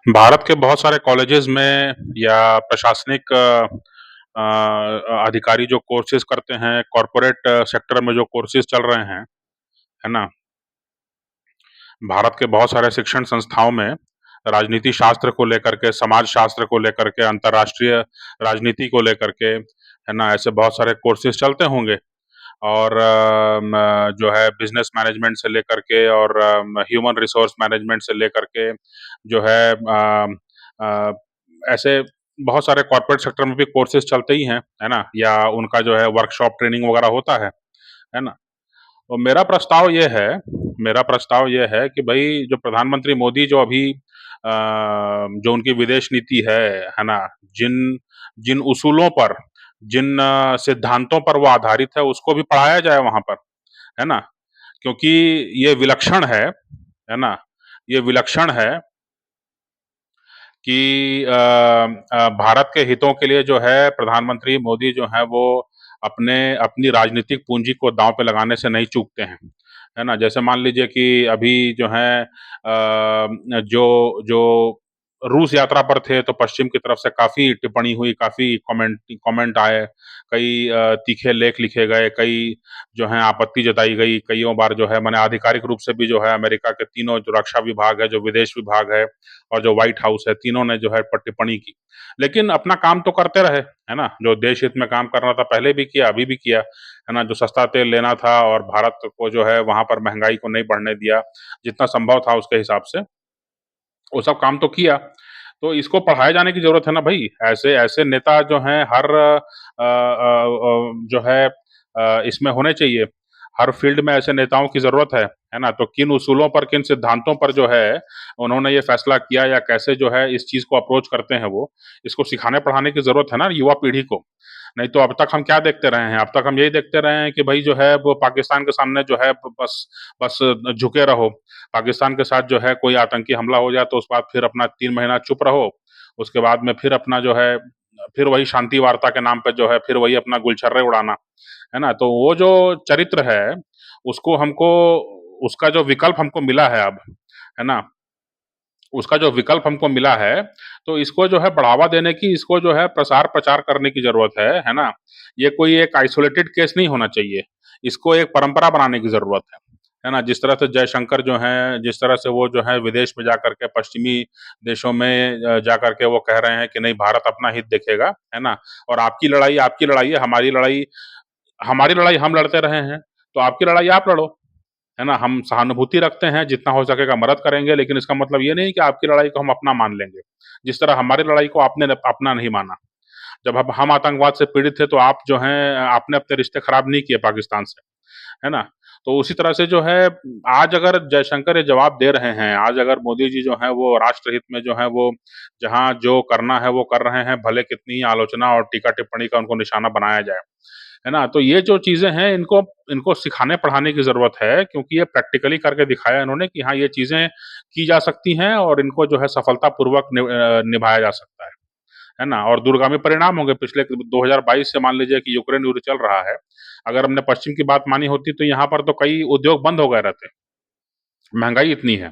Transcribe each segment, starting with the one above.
भारत के बहुत सारे कॉलेजेस में या प्रशासनिक अधिकारी जो कोर्सेज करते हैं, कॉरपोरेट सेक्टर में जो कोर्सेज चल रहे हैं, है ना? भारत के बहुत सारे शिक्षण संस्थाओं में राजनीति शास्त्र को लेकर के, समाज शास्त्र को लेकर के, अंतर्राष्ट्रीय राजनीति को लेकर के, है ना? ऐसे बहुत सारे कोर्सेज चलते होंगे और जो है बिजनेस मैनेजमेंट से लेकर के और ह्यूमन रिसोर्स मैनेजमेंट से लेकर के जो है अ, ऐसे बहुत सारे कॉर्पोरेट सेक्टर में भी कोर्सेज चलते ही हैं, है ना? या उनका जो है वर्कशॉप ट्रेनिंग वगैरह होता है ना? तो मेरा प्रस्ताव ये है कि भई जो प्रधानमंत्री मोदी जो अभी जो उनकी विदेश नीति है ना? जिन जिन उसूलों पर, जिन सिद्धांतों पर वो आधारित है, उसको भी पढ़ाया जाए वहाँ पर, है ना? क्योंकि ये विलक्षण है ना? ये विलक्षण है कि भारत के हितों के लिए जो है प्रधानमंत्री मोदी जो हैं वो अपनी राजनीतिक पूंजी को दांव पे लगाने से नहीं चूकते हैं, है ना? जैसे मान लीजिए कि अभी जो है जो जो रूस यात्रा पर थे तो पश्चिम की तरफ से काफ़ी टिप्पणी हुई, काफ़ी कमेंट आए, कई तीखे लेख लिखे गए, कई जो हैं आपत्ति जताई गई, कइयों बार जो है माने आधिकारिक रूप से भी जो है अमेरिका के तीनों जो रक्षा विभाग है, जो विदेश विभाग है और जो व्हाइट हाउस है, तीनों ने जो है टिप्पणी की। लेकिन अपना काम तो करते रहे, है ना? जो देश हित में काम करना था पहले भी किया, अभी भी किया, है ना? जो सस्ता तेल लेना था और भारत को जो है वहाँ पर महँगाई को नहीं बढ़ने दिया, जितना संभव था उसके हिसाब से, वो सब काम तो किया। तो इसको पढ़ाए जाने की ज़रूरत है ना भई। ऐसे ऐसे नेता जो हैं हर जो है इसमें होने चाहिए। हर फ़ील्ड में ऐसे नेताओं की ज़रूरत है ना? तो किन उसूलों पर, किन सिद्धांतों पर जो है उन्होंने ये फ़ैसला किया या कैसे जो है इस चीज़ को अप्रोच करते हैं वो, इसको सिखाने-पढ़ाने की ज़रूरत है ना युवा पीढ़ी को। नहीं तो अब तक हम क्या देखते रहे हैं? अब तक हम यही देखते रहे हैं कि भई जो है वो पाकिस्तान के सामने जो है ब बस बस झुके रहो। पाकिस्तान के साथ जो है कोई आतंकी हमला हो जाए तो उसके बाद फिर अपना 3 महीना चुप रहो, उसके बाद में फिर अपना जो है फिर वही शांति वार्ता के नाम पे जो है फिर वही अपना गुलछर्रे उड़ाना, है ना? तो वो जो चरित्र है, उसको हमको उसका जो विकल्प हमको मिला है अब, है ना? उसका जो विकल्प हमको मिला है, तो इसको जो है बढ़ावा देने की, इसको जो है प्रसार-प्रचार करने की ज़रूरत है ना? ये कोई एक आइसोलेटेड केस नहीं होना चाहिए, इसको एक परंपरा बनाने की ज़रूरत है ना? जिस तरह से जयशंकर जो हैं, जिस तरह से वो जो है विदेश में जाकर के पश्चिमी देशों में जाकर के वो कह रहे हैं कि नहीं भारत अपना हित देखेगा, है ना? और आपकी लड़ाई है, हमारी लड़ाई हम लड़ते रहे हैं, तो आपकी लड़ाई आप लड़ो। है ना? हम सहानुभूति रखते हैं, जितना हो सकेगा मदद करेंगे, लेकिन इसका मतलब ये नहीं कि आपकी लड़ाई को हम अपना मान लेंगे। जिस तरह हमारी लड़ाई को आपने अपना नहीं माना। जब अब हम आतंकवाद से पीड़ित थे, तो आप जो हैं आपने अपने रिश्ते खराब नहीं किए पाकिस्तान से, है ना? तो उसी तरह से जो है आज अगर जयशंकर ये जवाब दे रहे हैं, आज अगर मोदी जी जो हैं वो राष्ट्रहित में जो है वो जहाँ जो करना है वो कर रहे हैं, भले कितनी ही आलोचना और टीका-टिप्पणी का उनको निशाना बनाया जाए। है ना? तो ये जो चीज़ें हैं इनको इनको सिखाने-पढ़ाने की ज़रूरत है क्योंकि ये प्रैक्टिकली करके दिखाया इन्होंने कि हाँ, ये चीज़ें की जा सकती हैं और इनको जो है सफलतापूर्वक निभाया जा सकता है ना? और दूरगामी परिणाम होंगे पिछले 2022 से मान लीजिए कि यूक्रेन युद्ध चल रहा है। अगर हमने पश्चिम की बात मानी होती तो यहाँ पर तो कई उद्योग बंद हो गए रहते। महँगाई इतनी है।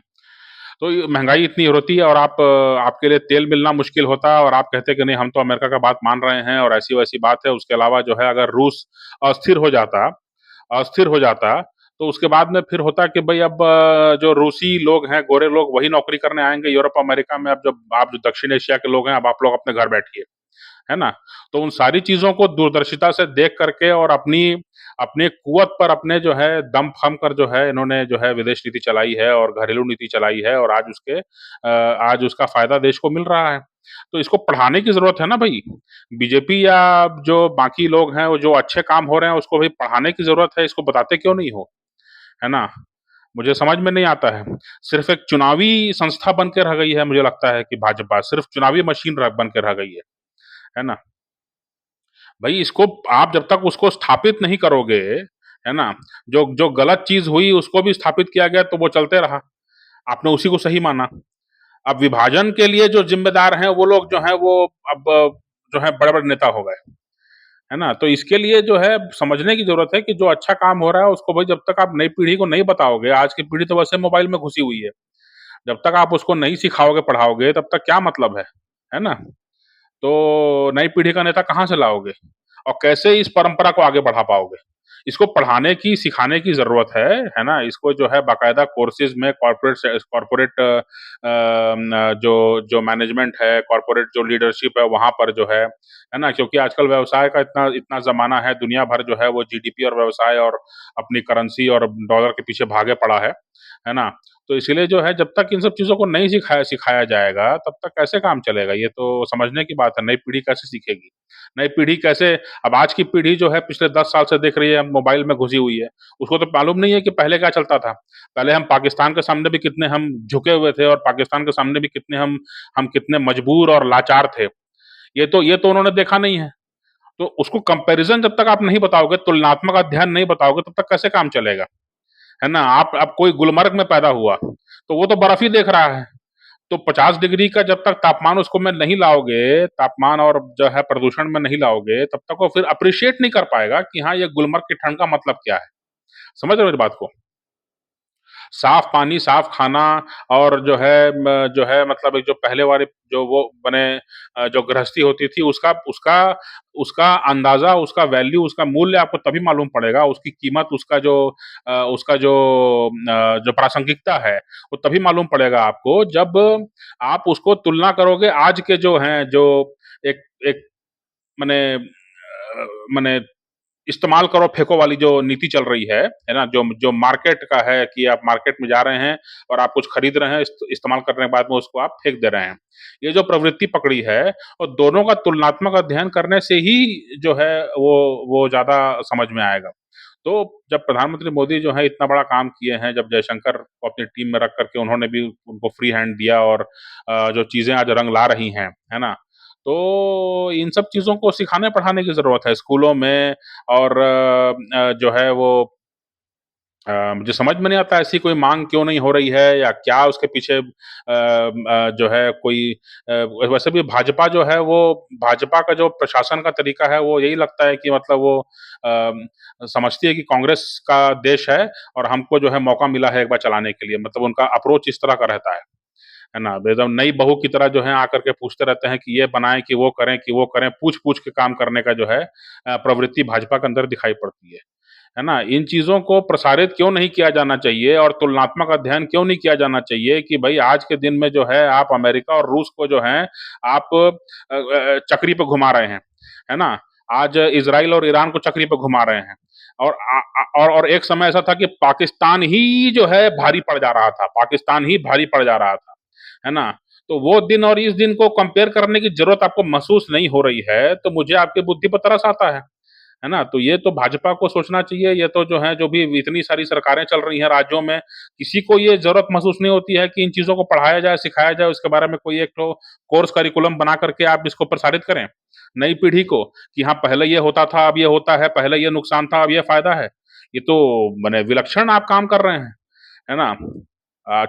तो ये महँगाई इतनी होती है और आपके लिए तेल मिलना मुश्किल होता है और आप कहते हैं कि नहीं हम तो अमेरिका का बात मान रहे हैं और ऐसी-वैसी बात है। उसके अलावा जो है अगर रूस अस्थिर हो जाता अस्थिर हो जाता, तो उसके बाद में फिर होता कि भई अब जो रूसी लोग हैं, गोरे लोग वही नौकरी करने आएँगे यूरोप, अमेरिका में। अब जब आप जो दक्षिण एशिया के लोग हैं, अब आप लोग अपने घर बैठिए। है ना? तो उन सारी चीज़ों को दूरदर्शिता से देख करके और अपनी अपने कुवत पर अपने जो है दम फम कर जो है इन्होंने जो है विदेश नीति चलाई है और घरेलू नीति चलाई है और आज उसका फ़ायदा देश को मिल रहा है। तो इसको पढ़ाने की ज़रूरत है ना भई। बीजेपी या जो बाकी लोग हैं, वो जो अच्छे काम हो रहे हैं उसको भई पढ़ाने की ज़रूरत है, इसको बताते क्यों नहीं हो? है ना? मुझे समझ में नहीं आता है। सिर्फ़ एक चुनावी संस्था बन के रह गई है मुझे लगता है कि भाजपा सिर्फ़ चुनावी मशीन बन के रह गई है ना? भई इसको आप जब तक उसको स्थापित नहीं करोगे, है ना? जो जो गलत चीज़ हुई उसको भी स्थापित किया गया तो वो चलते रहा। आपने उसी को सही माना। अब विभाजन के लिए जो ज़िम्मेदार हैं वो लोग जो हैं वो अब जो है बड़े-बड़े नेता हो गए। है ना? तो इसके लिए जो है समझने की ज़रूरत है कि जो अच्छा काम हो रहा है उसको भाई जब तक आप नई पीढ़ी को नहीं बताओगे, आज की पीढ़ी तो वैसे मोबाइल में घुसी हुई है। जब तक आप उसको नहीं सिखाओगे, पढ़ाओगे तब तक क्या मतलब है ना? तो नई पीढ़ी का नेता कहाँ से लाओगे? और कैसे इस परंपरा को आगे बढ़ा पाओगे? इसको पढ़ाने की, सिखाने की ज़रूरत है ना? इसको जो है बाकायदा कोर्सेज़ में कॉर्पोरेट जो जो मैनेजमेंट है, कॉर्पोरेट जो लीडरशिप है, वहाँ पर जो है ना? क्योंकि आजकल व्यवसाय का इतना इतना ज़माना है, दुनिया भर जो है वो जीडीपी और व्यवसाय और अपनी करेंसी और डॉलर के पीछे भागे पड़ा है ना? तो इसीलिए जो है जब तक इन सब चीज़ों को नहीं सिखाया सिखाया जाएगा, तब तक कैसे काम चलेगा? ये तो समझने की बात है, नई पीढ़ी कैसे सीखेगी? नई पीढ़ी कैसे अब आज की पीढ़ी जो है पिछले 10 साल से देख रही है, मोबाइल में घुसी हुई है। उसको तो मालूम नहीं है कि पहले क्या चलता था। पहले हम पाकिस्तान के सामने भी कितने हम झुके हुए थे और पाकिस्तान के सामने भी कितने हम कितने मजबूर और लाचार थे। ये तो उन्होंने देखा नहीं है। तो उसको कंपैरिज़न जब तक आप नहीं बताओगे, तुलनात्मक अध्ययन नहीं बताओगे, तब तक कैसे काम चलेगा? है ना? आप कोई गुलमर्ग में पैदा हुआ, तो वो तो बर्फ ही देख रहा है। तो 50 डिग्री का जब तक तापमान उसको में नहीं लाओगे, तापमान और जो है प्रदूषण में नहीं लाओगे, तब तक वो फिर एप्रिशिएट नहीं कर पाएगा कि हाँ, ये गुलमर्ग की ठंड का मतलब क्या है। समझ रहे हो मेरी बात को? साफ पानी, साफ खाना और जो है मतलब एक जो पहले वाले जो वो बने जो गृहस्थी होती थी उसका उसका उसका अंदाज़ा, उसका वैल्यू, उसका मूल्य आपको तभी मालूम पड़ेगा, उसकी कीमत, जो प्रासंगिकता है, वो तभी मालूम पड़ेगा आपको जब आप उसको तुलना करोगे आज के जो हैं, जो एक एक मने मने इस्तेमाल करो फेंको वाली जो नीति चल रही है ना? जो जो मार्केट का है कि आप मार्केट में जा रहे हैं और आप कुछ खरीद रहे हैं, इस्तेमाल करने के बाद में उसको आप फेंक दे रहे हैं। ये जो प्रवृत्ति पकड़ी है और दोनों का तुलनात्मक अध्ययन करने से ही जो है वो ज़्यादा समझ में आएगा। तो जब प्रधानमंत्री मोदी जो है इतना बड़ा काम किए हैं, जब जयशंकर को अपनी टीम में रख कर के उन्होंने भी उनको फ्री हैंड दिया और जो चीज़ें आज रंग ला रही हैं, है ना? तो इन सब चीज़ों को सिखाने-पढ़ाने की ज़रूरत है स्कूलों में और जो है वो मुझे समझ में नहीं आता ऐसी कोई माँग क्यों नहीं हो रही है या क्या उसके पीछे जो है कोई वैसे भी भाजपा जो है वो भाजपा का जो प्रशासन का तरीका है वो यही लगता है कि मतलब वो समझती है कि कांग्रेस का देश है और हमको जो है मौका मिला है एक बार चलाने के लिए मतलब उनका अप्रोच इस तरह का रहता है ना? एकदम नई बहू की तरह जो है आकर के पूछते रहते हैं कि ये बनाएँ, कि वो करें, पूछ-पूछ के काम करने का जो है प्रवृत्ति भाजपा के अंदर दिखाई पड़ती है ना? इन चीज़ों को प्रसारित क्यों नहीं किया जाना चाहिए और तुलनात्मक अध्ययन क्यों नहीं किया जाना चाहिए कि भई आज के दिन में जो है आप अमेरिका और रूस को जो है आप चक्री पे घुमा रहे है ना? आज इज़राइल और ईरान को चक्री पे घुमा रहे हैं और और एक समय ऐसा था कि पाकिस्तान ही जो है भारी पड़ जा रहा था, पाकिस्तान ही भारी पड़ जा रहा था, है ना? तो वो दिन और इस दिन को कंपेयर करने की ज़रूरत आपको महसूस नहीं हो रही है, तो मुझे आपकी बुद्धि पे तरस आता है ना? तो ये तो भाजपा को सोचना चाहिए, ये तो जो है जो भी इतनी सारी सरकारें चल रही हैं राज्यों में, किसी को ये ज़रूरत महसूस नहीं होती है कि इन चीज़ों को पढ़ाया जाए, सिखाया जाए, उसके बारे में कोई एक तो कोर्स करिकुलम बना करके आप इसको प्रसारित करें, नई पीढ़ी को कि हाँ, पहले ये होता था, अब ये होता है, पहले ये नुकसान था, अब ये फ़ायदा है। ये तो मने विलक्षण आप काम कर रहे है ना?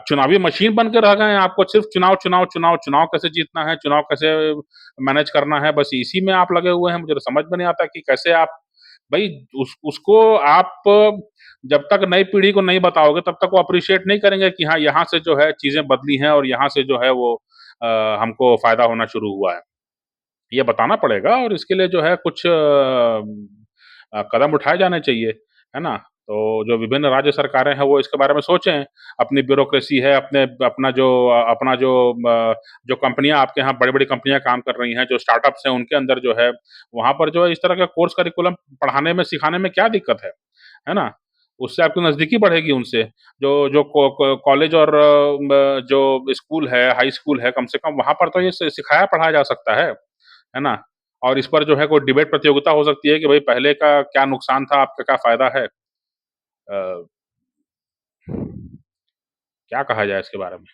चुनावी मशीन बन के रह गए हैं, आपको सिर्फ़ चुनाव, चुनाव, चुनाव, चुनाव कैसे जीतना है, चुनाव कैसे मैनेज करना है, बस इसी में आप लगे हुए हैं। मुझे तो समझ में नहीं आता कि कैसे आप भई उसको आप जब तक नई पीढ़ी को नहीं बताओगे, तब तक वो एप्रिशिएट नहीं करेंगे कि हाँ, यहाँ से जो है चीज़ें बदली हैं और यहाँ से जो है वो हमको फ़ायदा होना शुरू हुआ है। ये बताना पड़ेगा और इसके लिए जो है कुछ कदम उठाए जाने चाहिए, है ना? तो जो विभिन्न राज्य सरकारें हैं, वो इसके बारे में सोचें। अपनी ब्यूरोक्रेसी है, अपना जो कंपनियाँ आपके यहाँ बड़ी-बड़ी कंपनियाँ काम कर रही हैं, जो स्टार्टअप्स हैं, उनके अंदर जो है, वहाँ पर जो है इस तरह का कोर्स करिकुलम पढ़ाने में, सिखाने में क्या दिक्कत है ना? उससे आपकी नज़दीकी बढ़ेगी उनसे। जो जो कॉलेज और जो स्कूल है, हाई स्कूल है, कम से कम वहाँ पर तो ये सिखाया पढ़ाया जा सकता है ना? और इस पर जो है कोई डिबेट प्रतियोगिता हो सकती है कि भई पहले का क्या नुकसान था, आपका क्या फ़ायदा है? अ, क्या कहा जाए इसके बारे में?